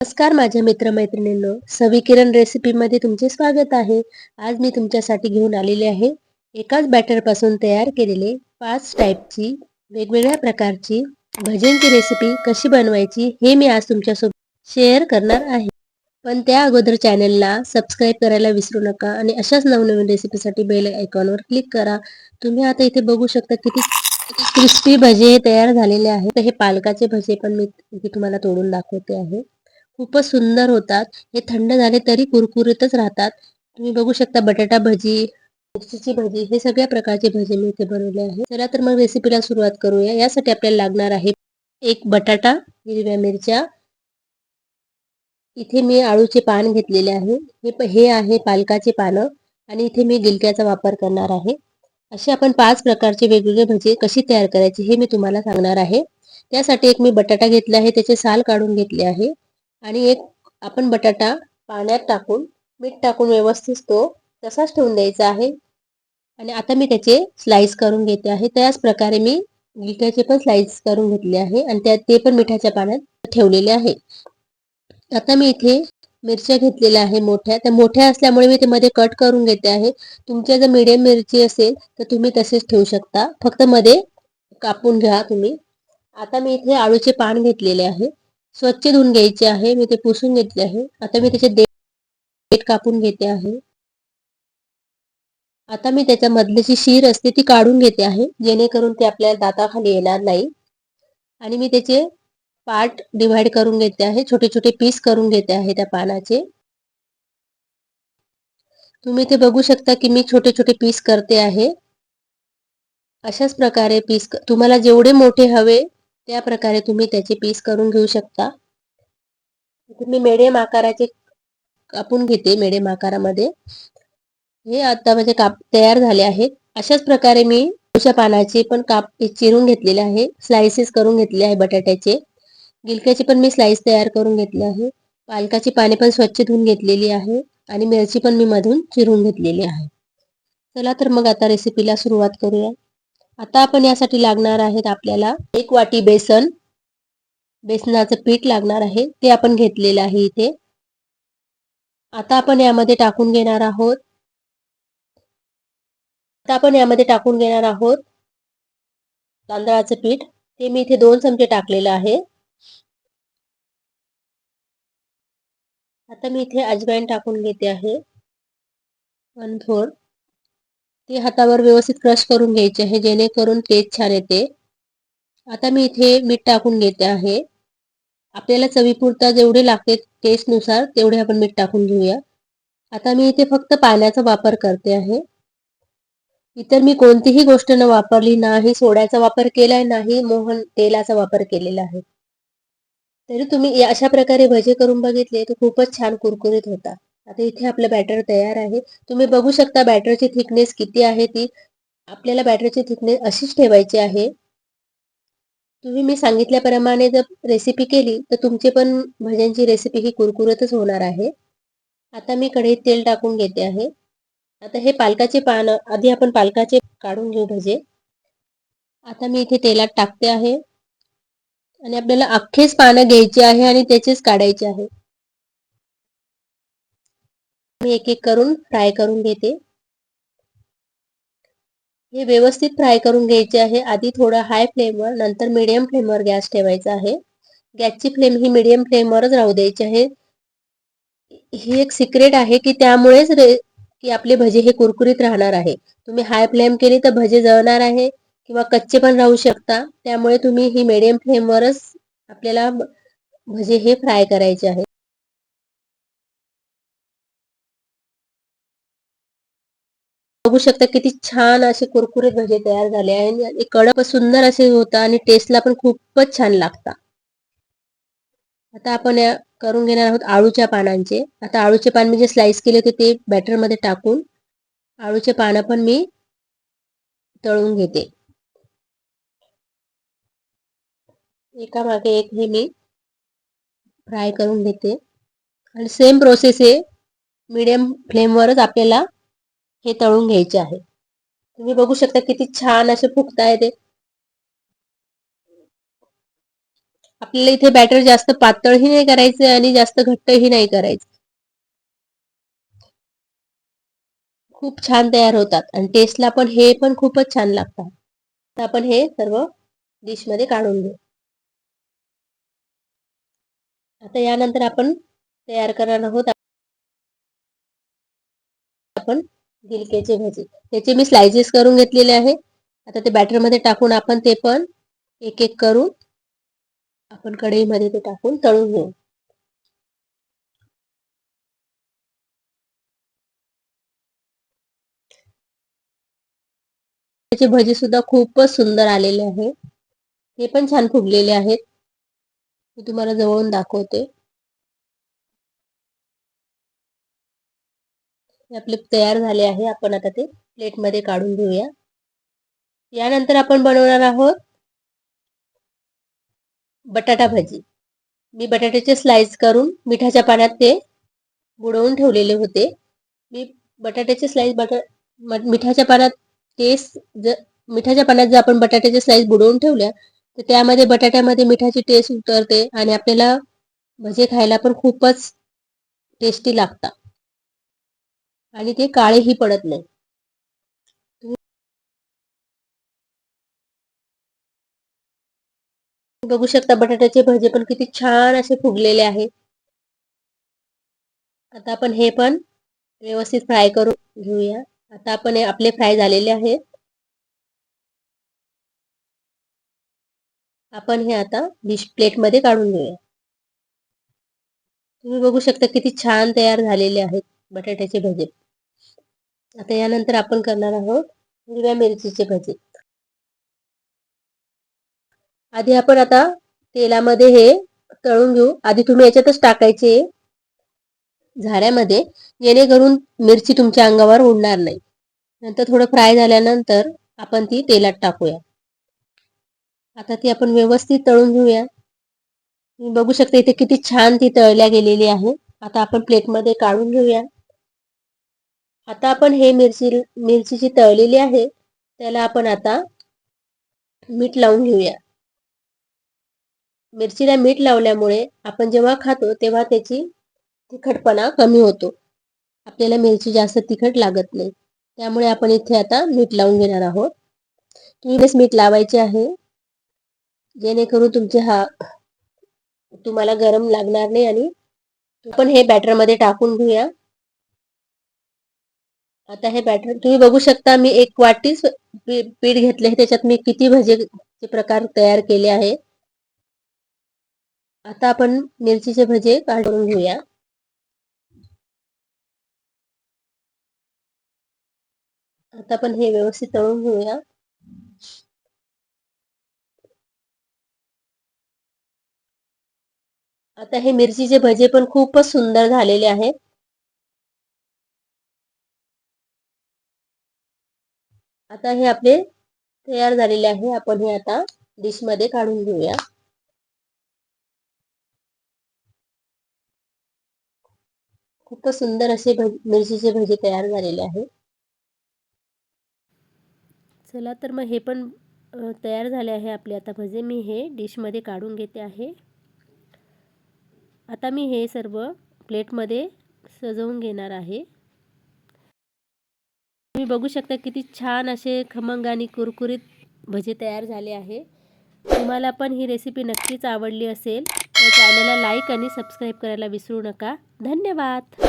नमस्कार माझ्या मित्रमैत्रिणींनो, सविकिरण रेसिपीमध्ये तुमचे स्वागत आहे. आज मी तुमच्यासाठी घेऊन आलेले आहे एकाच बॅटरपासून तयार केलेले 5 टाईपची वेगवेगळ्या प्रकारची भज्यांची रेसिपी कशी बनवायची हे मी आज तुमच्यासोबत शेअर करणार आहे. पण त्या अगोदर चॅनलला सबस्क्राईब करायला विसरू नका आणि अशाच नवनवीन रेसिपीसाठी बेल आयकॉनवर क्लिक करा. तुम्ही आता इथे बघू शकता किती क्रिस्पी भजे तयार झालेले आहेत. तर हे पालकाचे भजे पण मी इथे तुम्हाला तोडून दाखवते आहे. खूपच सुंदर होतात. हे थंड झाले तरी कुरकुरीतच राहतात. तुम्ही बघू शकता बटाटा भजी, मिरचीची भजी हे सगळ्या प्रकारचे भजे मी इथे बनवले आहे. चला तर मग रेसिपीला सुरुवात करूया. यासाठी आपल्याला लागणार आहे एक बटाटा, हिरव्या मिरच्या, इथे मी आळूचे पान घेतलेले आहे. हे आहे पालकाचे पानं आणि इथे मी गिलक्याचा वापर करणार आहे. असे आपण 5 प्रकारचे वेगवेगळे भजे कशी तयार करायची हे मी तुम्हाला सांगणार आहे. त्यासाठी एक मी बटाटा घेतला आहे, त्याचे साल काढून घेतले आहे आणि एक आपण बटाटा पाण्यात टाकून मीठ टाकून व्यवस्थित तो तसाच ठेवून द्यायचा आहे. आणि आता मी त्याचे स्लाइस करून घेते आहे. त्याच प्रकारे मी गिलक्याचे पण स्लाइस करून घेतले आहे आणि ते पण मिठाच्या पाण्यात ठेवलेले आहे. आता मी इथे मिरच्या घेतलेल्या आहे मोठ्या. त्या मोठ्या असल्यामुळे मी ते मध्ये कट करून घेते आहे. तुमच्या जर मीडियम मिरची असेल तर तुम्ही तसेच ठेवू शकता. फक्त मध्ये कापून घ्या तुम्ही. आता मी इथे आळूचे पान घेतलेले आहे. स्वच्छ धुवून घ्यायचे आहे. मी ते पुसून घेतले आहे. आता मी त्याचे देठ कापून घेते आहे. आता मी त्याच्या मधली जी शीर असते ती काढून घेते आहे, जेणेकरून ते आपल्या दाताखाली येणार नाही. आणि मी त्याचे पार्ट डिवाइड करून घेते आहे. छोटे छोटे पीस करून घेते आहे त्या पानाचे. तुम्ही ते बघू शकता की मी छोटे छोटे पीस करते आहे. अशाच प्रकारे पीस तुम्हाला जेवढे मोठे हवे त्या प्रकारे तुम्ही त्याचे पीस करून घेऊ शकता. मी मीडियम आकाराचे कापून घेते मीडियम आकारामध्ये. हे आता माझे काप तयार झाले आहेत. अशाच प्रकारे मी तुळशीच्या पानाचे पण काप चिरून घेतलेले आहे. स्लाइसेस करून घेतले आहे बटाट्याचे. गिलक्याची पण मी स्लाइस तयार करून घेतली आहे. पालकाची पाने पण स्वच्छ धुवून घेतलेली आहे आणि मिरची पण मी मधून चिरून घेतलेली आहे. चला तर मग आता रेसिपीला सुरुवात करूया. आता आपण यासाठी लागणार आहेत आपल्याला 1 वाटी बेसन, बेसनाचं पीठ लागणार आहे. ते आपण घेतलेलं आहे इथे. आता आपण यामध्ये टाकून घेणार आहोत तांदळाचं पीठ. ते मी इथे 2 चमचे टाकलेलं आहे. आता मी इथे अजवाईन टाकून घेते आहे 1/4. ते हातावर व्यवस्थित क्रश करून घ्यायचे आहे, जेणेकरून टेस्ट छान येते. आता मी इथे मीठ टाकून घेते आहे. आपल्याला चवीपुरता जेवढे लागते टेस्टनुसार तेवढे आपण मीठ टाकून घेऊया. आता मी इथे फक्त पाण्याचा वापर करते आहे. इतर मी कोणतीही गोष्ट न वापरली, नाही सोड्याचा वापर केलाय, नाही मोहन तेलाचा वापर केलेला आहे. तरी तुम्ही अशा प्रकारे भजे करून बघितले तर खूपच छान कुरकुरीत होतात. आता इथे आपलं बॅटर तयार आहे. तुम्ही बघू शकता बॅटरची थिकनेस किती आहे ती. आपल्याला बॅटरची थिकनेस अशीच ठेवायची आहे. तुम्ही मी सांगितल्याप्रमाणे जर रेसिपी केली तर तुमची पण भज्यांची रेसिपी ही कुरकुरीतच होणार आहे. आता मी कढईत तेल टाकून घेते आहे. आता हे पालकाचे पानं आधी आपण पालकाचे काढून घेऊ भजे. आता मी इथे तेलात टाकते आहे आणि आपल्याला अख्खेच पानं घ्यायचे आहे आणि त्याचेच काढायचे आहे. मी एक एक करून फ्राय करून घेते. हे व्यवस्थित फ्राय करून घ्यायचे आहे. आधी थोडं हाय फ्लेमवर, नंतर मीडियम फ्लेमवर गॅस ठेवायचा आहे. गॅसची फ्लेम ही मीडियम फ्लेमवरच राहू द्यायची आहे. ही एक सिक्रेट आहे की त्यामुळेच की आपले भजे हे कुरकुरीत राहणार आहे. तुम्ही हाय फ्लेम केली तर भजे जळणार आहे किंवा कच्चे पण राहू शकता. त्यामुळे तुम्ही ही मीडियम फ्लेमवरच आपल्याला भजे हे फ्राय करायचे आहे. बघू शकता किती छान असे कुरकुरीत भजे तयार झाले आहे आणि कडक सुंदर असे होतात आणि टेस्टला पण खूपच छान लागतात. आता आपण करून घेणार आहोत आळूच्या पानांचे. आता आळूचे पान मी जे स्लाइस केले होते ते बॅटरमध्ये टाकून आळूचे पानं पण मी तळून घेते. एकामागे एक हे मी फ्राय करून घेते आणि सेम प्रोसेस आहे. मीडियम फ्लेमवरच आपल्याला हे तळून घ्यायचे आहे. तुम्ही बघू शकता किती छान असे फुगताय ते. आपल्याला इथे बॅटर जास्त पातळही नाही करायचं आणि जास्त घट्टही नाही करायचं. खूप छान तयार होतात आणि टेस्टला पण हे पण खूपच छान लागतात. तर आपण हे सर्व डिश मध्ये काढून घेऊ. आता यानंतर आपण तयार करणार आहोत आपण गिलक्याचे भजी. त्याचे मी स्लाइसेस करून घेतलेले आहे. आता ते बॅटर मध्ये टाकून आपण ते पण एक एक करून आपण कढईमध्ये ते टाकून तळून घेऊ. त्याचे भजी सुद्धा खूपच सुंदर आलेले आहे. हे पण छान फुगलेले आहेत. मी तुम्हाला जवळून दाखवते. हे आपले तयार झाले आहे. आपण आता ते प्लेट मध्ये काढून घेऊया. यानंतर आपण बनवणार आहोत बटाटा भजी. मी बटाट्याचे स्लाइस करून मिठाच्या पाण्यात ते बुडवून ठेवलेले होते. मी बटाट्याचे स्लाइस मिठाच्या पाण्यात मिठाच्या पाण्यात जर आपण बटाट्याचे स्लाइस बुडवून ठेवल्या तर त्यामध्ये बटाट्यामध्ये मिठाची टेस्ट उतरते आणि आपल्याला भजे खायला पण खूपच टेस्टी लागतात आणि ते काळेही पडत नाही. बघू शकता बटाट्याचे भजे पण किती छान असे फुगलेले आहेत. आता आपण हे पण व्यवस्थित फ्राय करून घेऊया. आता आपण आपले फ्राय झालेले आहेत. आपण हे आता डिश प्लेट मध्ये काढून घेऊया. तुम्ही बघू शकता किती छान तयार झालेले आहेत बटाट्याचे भजे. आता यानंतर आपण करणार आहोत हिरव्या मिरचीचे भजे. आधी आपण आता तेलामध्ये हे तळून घेऊ. आधी तुम्ही याच्यातच टाकायचे झाऱ्यामध्ये, जेणेकरून मिरची तुमच्या अंगावर उडणार नाही. नंतर थोडं फ्राय झाल्यानंतर आपण ती तेलात टाकूया. आता ती आपण व्यवस्थित तळून घेऊया. तुम्ही बघू शकता इथे किती छान ती तळल्या गेलेली आहे. आता आपण प्लेटमध्ये काढून घेऊया. आता आपण हे मिरची जी तळलेली आहे त्याला आपण आता मीठ लावून घेऊया. मिरचीला मीठ लावल्यामुळे आपण जेव्हा खातो तेव्हा त्याची तिखटपणा कमी होतो. आपल्याला मिरची जास्त तिखट लागत नाही. त्यामुळे आपण इथे आता मीठ लावून घेणार आहोत. तुम्ही मीठ लावायचे आहे जेणेकरून तुम्हाला गरम लागणार नाही. आणि आपण हे बॅटर मध्ये टाकून घेऊया. आता हे बॅटर तुम्ही बघू शकता, मी 1 वाटी पीठ घेतले. त्याच्यात मी किती भजेचे प्रकार तयार केले आहे. आता आपण मिरचीचे भजे काढून घेऊया. आता आपण हे व्यवस्थित तळून घेऊया. आता हे मिरचीचे भजे पण खूपच सुंदर झालेले आहेत. आता हे आपले तयार झालेले आहे. आपण हे आता डिश मध्ये काढून घेऊया. खूपच सुंदर असे मिरचीचे भजे तयार झालेले आहे. चला तर मग हे पण तयार झाले आहे आपले आता भजे. मी हे डिश मध्ये काढून घेते आहे. आता मी हे सर्व प्लेट मध्ये सजवून घेणार आहे. तुम्ही बघू शकता किती छान असे खमंग आणि कुरकुरीत भजे तयार झाले आहे. तुम्हाला पण ही रेसिपी नक्कीच आवडली असेल तर चॅनलला लाईक आणि सबस्क्राईब करायला विसरू नका. धन्यवाद.